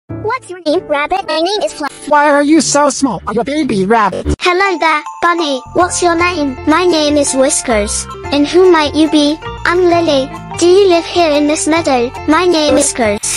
What's your name, Rabbit? My name is Fluff. Why are you so small? I'm a baby rabbit. Hello there, Bunny. What's your name? My name is Whiskers. And who might you be? I'm Lily. Do you live here in this meadow? My name is Whiskers.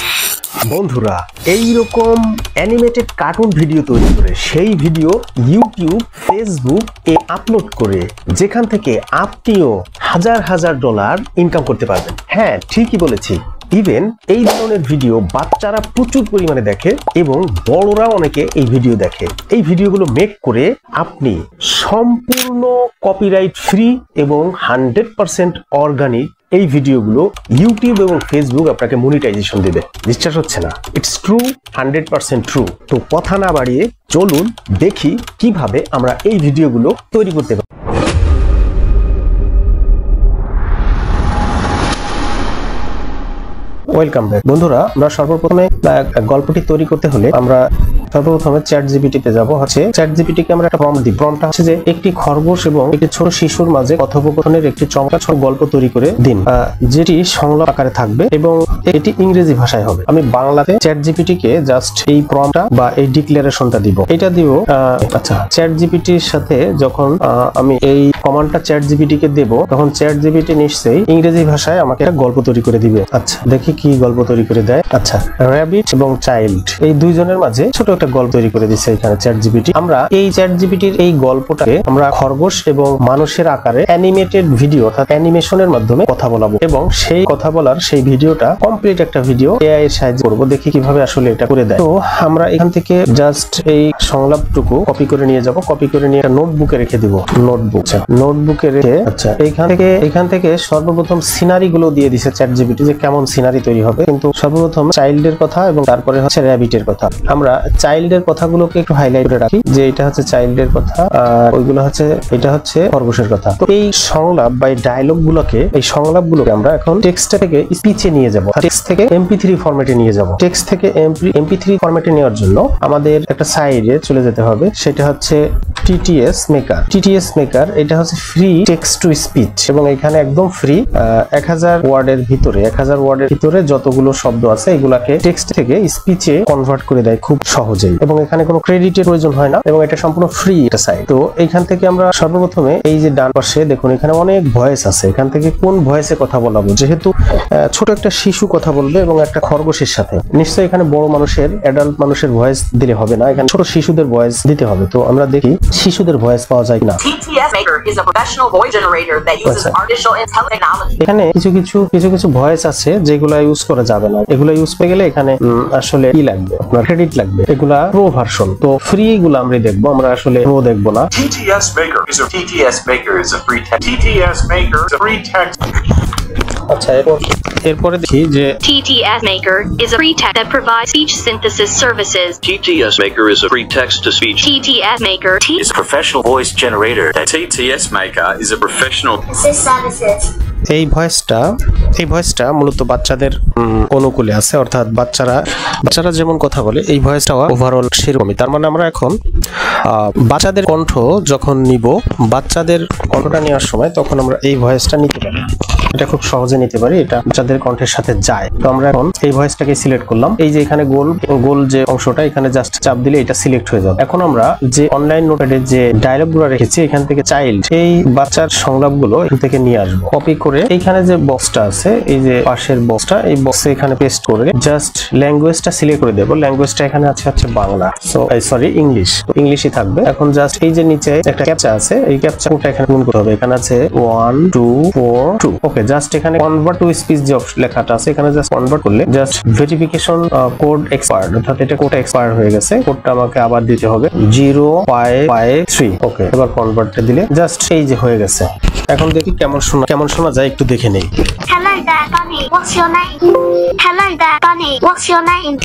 বন্ধুরা এই রকম animated cartoon video তৈরি করে সেই video YouTube Facebook এ upload করে যেখান থেকে আপনিও হাজার হাজার ডলার ইনকাম করতে পারবেন। হ্যাঁ, ঠিকই বলেছি। ইভেন এই ধরনের ভিডিও বাচ্চারা প্রচুর পরিমাণে দেখে এবং বড়রা অনেকে এই ভিডিও দেখে। এই ভিডিওগুলো মেক করে আপনি সম্পূর্ণ কপিরাইট ফ্রি এবং 100% অর্গানিক এই ভিডিওগুলো ইউটিউব এবং ফেসবুক আপনাকে মনিটাইজেশন দেবে। বিশ্বাস হচ্ছে না? It's true, 100% true. তো কথা না বাড়িয়ে চলুন দেখি কিভাবে আমরা এই ভিডিওগুলো তৈরি করতে পারি। ওয়েলকাম ব্যাক বন্ধুরা। আমরা সর্বপ্রথমে গল্পটি তৈরি করতে হলে আমরা সর্বপ্রথমে চ্যাট জিপিটিতে যাব। চ্যাট জিপিটিকে আমরা একটা প্রম্পট দিই। প্রম্পটটা হচ্ছে যে একটি খরগোশ এবং একটি ছোট শিশুর মাঝে কথোপকথনের একটি চমৎকার গল্প তৈরি করে দিন, যেটি সংলাপ আকারে থাকবে এবং এটি ইংরেজি ভাষায় হবে। আমি বাংলাতে চ্যাট জিপিটিকে জাস্ট এই প্রম্পটটা বা এই ডিক্লারেশনটা দিব। এটা দিব। আচ্ছা, চ্যাট জিপিটির সাথে যখন আমি এই কমান্ডটা চ্যাট জিপিটিকে দেব তখন চ্যাট জিপিটি নিশ্চয়ই ইংরেজি ভাষায় আমাকে একটা গল্প তৈরি করে দিবে। আচ্ছা, দেখি কি গল্প তৈরি করে দেয়। আচ্ছা, র‍্যাবিট এবং চাইল্ড এই দুইজনের মাঝে ছোট একটা গল্প তৈরি করে দিচ্ছে এখানে চ্যাট জিপিটি। আমরা এই চ্যাট জিপিটির এই গল্পটাকে আমরা খরগোশ এবং মানুষের আকারে অ্যানিমেটেড ভিডিও অর্থাৎ অ্যানিমেশনের মাধ্যমে কথা বলাবো এবং সেই কথা বলার সেই ভিডিওটা কমপ্লিট একটা ভিডিও এআই এর সাহায্যে করব। দেখি কিভাবে আসলে এটা করে দেয়। তো আমরা এখান থেকে জাস্ট এই সংলাপটুকু কপি করে নিয়ে যাব। কপি করে নিয়ে একটা নোটবুকে রেখে দিব। নোটবুকে রেখে আচ্ছা এখান থেকে সর্বপ্রথম সিনারি গুলো দিয়ে দিছে চ্যাট জিপিটি যে কেমন সিনারি তৈরি হবে। কিন্তু সর্বপ্রথম চাইল্ডের কথা এবং তারপরে হচ্ছে র‍্যাবিটের কথা। আমরা চাইল্ডের কথাগুলোকে একটু হাইলাইট করে রাখি যে এটা হচ্ছে চাইল্ডের কথা আর ওইগুলো হচ্ছে এটা হচ্ছে খরগোশের কথা। তো এই সংলাপ বা এই ডায়লগগুলোকে আমরা এখন টেক্সট থেকে স্পিচে নিয়ে যাব। টেক্সট থেকে MP3 ফরম্যাটে নিয়ে যাব। টেক্সট থেকে MP3 ফরম্যাটে নেওয়ার জন্য আমাদের একটা সাইডে চলে যেতে হবে। সেটা হচ্ছে TTS মেকার। এটা হচ্ছে ফ্রি টেক্সট টু স্পিচ এবং এখানে একদম ফ্রি 1000 ওয়ার্ডের ভিতরে যতগুলো শব্দ আছে এগুলাকে টেক্সট থেকে স্পিচে কনভার্ট করে দেয় খুব সহজেই এবং এখানে কোনো ক্রেডিটের প্রয়োজন হয় না এবং এটা সম্পূর্ণ ফ্রি একটা সাইট। তো এইখান থেকে আমরা সর্বপ্রথমে এই যে ডান পাশে দেখুন এখানে অনেক ভয়েস আছে। এখান থেকে কোন ভয়েসে কথা বলাবো, যেহেতু ছোট একটা শিশু কথা বলবে এবং একটা খরগোশের সাথে, নিশ্চয়ই এখানে বড় মানুষের অ্যাডাল্ট মানুষের ভয়েস দিলে হবে না, এখানে ছোট শিশুদের ভয়েস দিতে হবে। তো আমরা দেখি শিশুদের ভয়েস পাওয়া যায় না। TTS Maker is a professional voice generator that uses artificial intelligence technology. এখানে কিছু ভয়েস আছে যেগুলো ইউজ করা যাবে না। এগুলো ইউজ করে গেলে এখানে আসলে কি লাগবে, আপনার ক্রেডিট লাগবে। এগুলা প্রো ভার্সন। তো ফ্রি গুলো আমরা দেখবো, আমরা আসলে প্রো দেখবো না। TTS Maker is a free text. TTS Maker is a free text. আচ্ছা, এরপরে দেখি যে TTS Maker is a free text that provides speech synthesis services. TTS Maker is a free text to speech. TTS Maker Is a professional voice generator. TTS Maker is a professional Services. এই ভয়েসটা মূলত বাচ্চাদের অনুকূলে আছে, অর্থাৎ বাচ্চারা যেমন কথা বলে এই ভয়েসটা ওভারঅল সেরকমই। তার মানে আমরা এখন বাচ্চাদের কণ্ঠ যখন নিব, বাচ্চাদের কণ্ঠটা নেওয়ার সময় তখন আমরা এই ভয়েসটা নিতে পারি। এটা খুব সহজে নিতে পারি, এটা বাচ্চাদের কণ্ঠের সাথে যায়। তো আমরা এখন এই ভয়েসটাকে সিলেক্ট করলাম। এই যে এখানে গোল যে অংশটা, এখানে জাস্ট চাপ দিলে এটা সিলেক্ট হয়ে যাবে। এখন আমরা যে অনলাইন নোটপ্যাডে যে ডায়লগগুলো রেখেছি এখান থেকে চাইল্ড এই বাচ্চার সংলাপগুলো এখান থেকে নিয়ে আসবো। কপি করে এইখানে যে বক্সটা আছে, এই যে পাশের বক্সটা, এই বক্সে এখানে পেস্ট করে জাস্ট ল্যাঙ্গুয়েজটা সিলেক্ট করে দেবো। ল্যাঙ্গুয়েজটা এখানে আছে বাংলা, সরি ইংলিশ। তো ইংলিশই থাকবে। এখন জাস্ট এই যে নিচে একটা ক্যাপচা আছে, এই ক্যাপচা কোডটা এখানে পূরণ করতে হবে। এখানে আছে 1 2 4 2। ওকে, জাস্ট এখানে কনভার্ট টু স্পিচ যে লেখাটা আছে এখানে জাস্ট কনভার্ট করলে জাস্ট ভেরিফিকেশন কোড এক্সপায়ার্ড, অর্থাৎ এটা কোড এক্সপায়ার হয়ে গেছে। কোডটা আমাকে আবার দিতে হবে 0553। ওকে, এবার কনভার্টে দিলে জাস্ট এই যে হয়ে গেছে। এখন দেখি কেমন শোনা যায়, একটু দেখে নেই। Hello there, Bunny. What's your name? Hello there, Bunny. What's your name?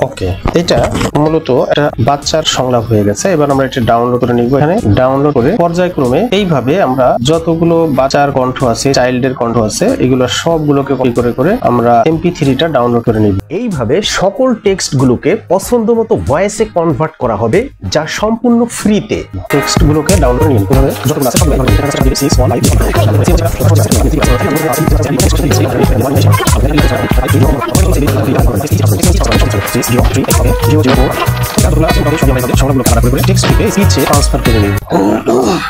ওকে, এটা মূলত একটা বাচ্চার সংলাপ হয়ে গেছে। এবার আমরা এটা ডাউনলোড করে নিব। এখানে ডাউনলোড করে পর্যায়ক্রমে এইভাবে আমরা যতগুলো বাচ্চার কণ্ঠ আছে, চাইল্ডের কণ্ঠ আছে, এগুলো সবগুলোকে কপি করে আমরা MP3টা ডাউনলোড করে নিব। এইভাবে সকল টেক্সট গুলোকে পছন্দ মতো ভয়েসে কনভার্ট করা হবে, যা সম্পূর্ণ ফ্রিতে। টেক্সট গুলোকে ডাউনলোড নিয়ে কিভাবে যতগুলো আছে সবগুলো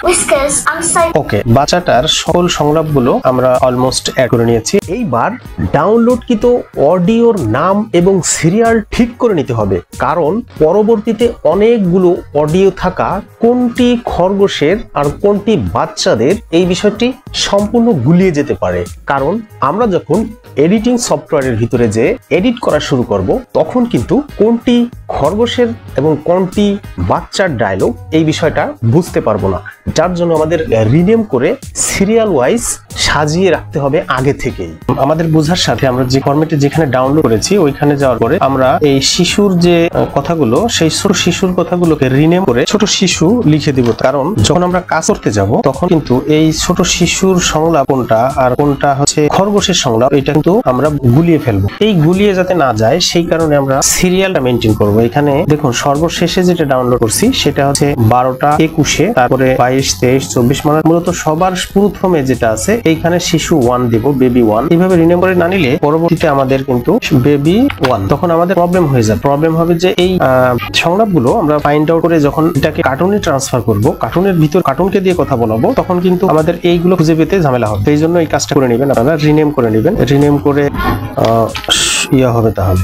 Whiskers, I'm sorry. ওকে, বাচ্চাটার সকল সংলাপগুলো আমরা অলমোস্ট অ্যাড করে নিয়েছি। এইবার ডাউনলোডকৃত অডিওর নাম এবং সিরিয়াল ঠিক করে নিতে হবে, কারণ পরবর্তীতে অনেকগুলো অডিও থাকা কোনটি খরগোশের আর কোনটি বাচ্চাদের এই বিষয়টি সম্পূর্ণ গুলিয়ে যেতে পারে। কারণ আমরা যখন এডিটিং সফটওয়্যারের ভিতরে যে এডিট করা শুরু করব, তখন কিন্তু কোনটি খরগোশের এবং কোনটি বাচ্চার ডায়লগ এই বিষয়টা বুঝতে পারবো না। যার জন্য আমাদের রিনেম করে সিরিয়াল ওয়াইজ সাজিয়ে রাখতে হবে আগে থেকেই। আমাদের বোঝার সাথে আমরা যে ফরম্যাটে যেখানে ডাউনলোড করেছি ওইখানে যাওয়ার পরে আমরা এই শিশুর যে কথাগুলো, সেই ছোট শিশুর কথাগুলোকে রিনেম করে ছোট শিশু লিখে দিব। কারণ যখন আমরা কাজ করতে যাব তখন কিন্তু এই ছোট শিশুর সংলাপ কোনটা আর কোনটা হচ্ছে খরগোশের সংলাপ, এটা কিন্তু আমরা গুলিয়ে ফেলবো। এই গুলিয়ে যাতে না যায় সেই কারণে আমরা সিরিয়ালটা মেনটেন করবো। এখানে দেখুন সর্বশেষে যেটা ডাউনলোড করছি সেটা হচ্ছে 12টা 21, তারপরে 22, 23, 24, মানে মূলত সবার প্রথমে যেটা আছে এইখানে শিশু 1 দিব, বেবি 1। এইভাবে রিনেম করে না নিলে পরবর্তীতে আমাদের কিন্তু বেবি 1, তখন আমাদের প্রবলেম হয়ে যায়। প্রবলেম হবে যে এই সংলাপগুলো আমরা ফাইন্ড আউট করে যখন এটাকে কার্টুনে ট্রান্সফার করব, কার্টুনের ভিতর কার্টুনকে দিয়ে কথা বলাবো, তখন কিন্তু আমাদের এইগুলো খুঁজে পেতে ঝামেলা হবে। এই জন্য এই কাজটা করে নেবেন আপনারা, রিনেম করে নেবেন। রিনেম করে ইয়া হবে তাহলে।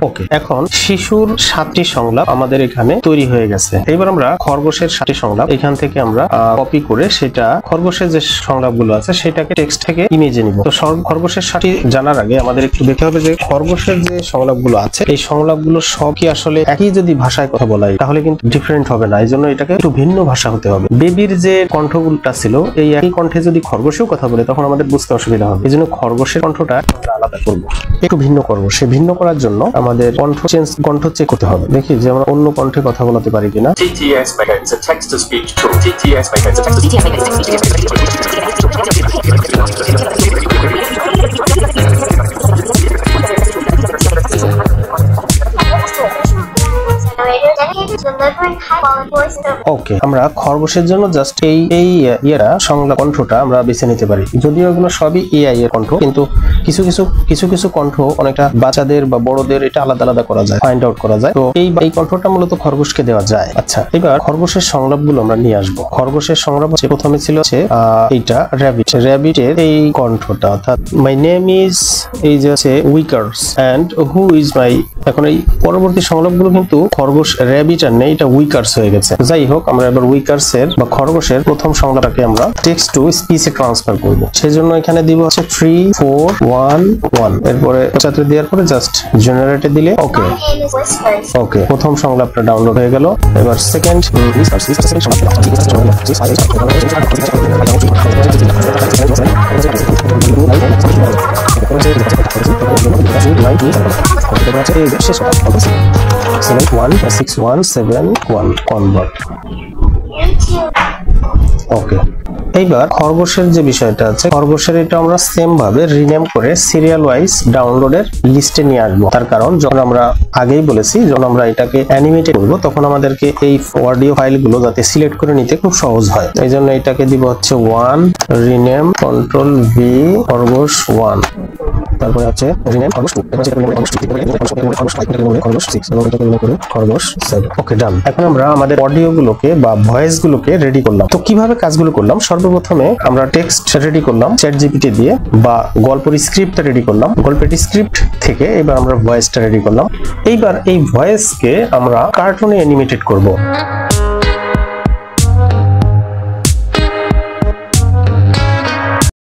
ওকে, এখন শিশুর 7টি সংলাপ আমাদের এখানে তৈরি হয়ে গেছে। এবার আমরা খরগোশের 7টি সংলাপ এখান থেকে আমরা কপি করে সেটা খরগোশের যে সংলাপগুলো আছে সেটাকে টেক্সট থেকে ইমেজে নিব। তো খরগোশের 7টি জানার আগে আমাদের একটু দেখতে হবে যে খরগোশের যে সংলাপগুলো আছে এই সংলাপগুলো সব কি আসলে একই যদি ভাষায় কথা বলা হয় তাহলে কিন্তু ডিফারেন্ট হবে না। এই জন্য এটাকে একটু ভিন্ন ভাষা হতে হবে। বেবির যে কণ্ঠগুলোটা ছিল এই একই কণ্ঠে যদি খরগোশেও কথা বলে তখন আমাদের বুঝতে অসুবিধা হবে। এই জন্য খরগোশের কণ্ঠটা আমরা আলাদা করবো, একটু ভিন্ন করবো। সে ভিন্ন করার জন্য আমাদের কণ্ঠ চেক করতে হবে, দেখি যে আমরা অন্য কণ্ঠে কথা বলাতে পারি কিনা। TTS Maker is a text-to-speech tool. TTS Maker is a text-to-speech ওকে, আমরা খরগোশের জন্য জাস্ট এই সংলাপ কণ্ঠটা আমরা বেছে নিতে পারি। যদিও এগুলো সবই এআই এর কণ্ঠ, কিন্তু কিছু কিছু কণ্ঠ অনেকটা বাচ্চাদের বা বড়দের এটা আলাদা আলাদা করা যায়, ফাইন্ড আউট করা যায়। তো এই কণ্ঠটা মূলত খরগোশকে দেওয়া যায়। আচ্ছা, এবার খরগোশের সংলাপগুলো আমরা নিয়ে আসবো। খরগোশের সংলাপ হচ্ছে প্রথমে ছিল এইটা র্যাবিটের এই কণ্ঠটা, অর্থাৎ মাই নেম ইজ এই যে আছে উইকার্স এন্ড হু ইজ মাই। এখন এই পরবর্তী সংলাপগুলো কিন্তু খরগোশ র্যাবিট আর নেই, এটা উইকার্স হয়ে গেছে। যাই হোক, আমরা এবার উইকার্সের বা খরগোশের প্রথম সংলাপটাকে আমরা টেক্সট টু স্পিচে ট্রান্সফার করব। সেজন্য এখানে দিব হচ্ছে 3 4 1 1, এরপরে 75 দেওয়ার পরে জাস্ট জেনারেটে দিলে ওকে ওকে, প্রথম সংলাপটা ডাউনলোড হয়ে গেল। এবার সেকেন্ড ওকে। এইবার খরগোশের যে বিষয়টা আছে, খরগোশের এটা আমরা সেম ভাবে রিনেম করে সিরিয়াল ওয়াইজ ডাউনলোডের লিস্টে নিয়ে আসবো। তার কারণ যখন আমরা আগেই বলেছি যখন আমরা এটাকে অ্যানিমেটেড করবো তখন আমাদেরকে এই অডিও ফাইলগুলো যাতে সিলেক্ট করে নিতে খুব সহজ হয়। এই জন্য এটাকে দিব হচ্ছে 1 রিনেম কন্ট্রোল ভি খরগোশ 1, তারপরে আছে রিনেম খরগোশ 2, খরগোশ 7। ওকে, ডান। এখন আমরা আমাদের অডিও গুলোকে বা ভয়েস গুলোকে রেডি করলাম। তো কিভাবে কাজগুলো করলাম? সর্বপ্রথমে আমরা টেক্সট রেডি করলাম চ্যাট জিপিটি দিয়ে, বা গল্পের স্ক্রিপ্টটা রেডি করলাম। গল্পের স্ক্রিপ্ট থেকে এবার আমরা ভয়েসটা রেডি করলাম। এইবার এই ভয়েসকে আমরা কার্টুনে অ্যানিমেটেড করব।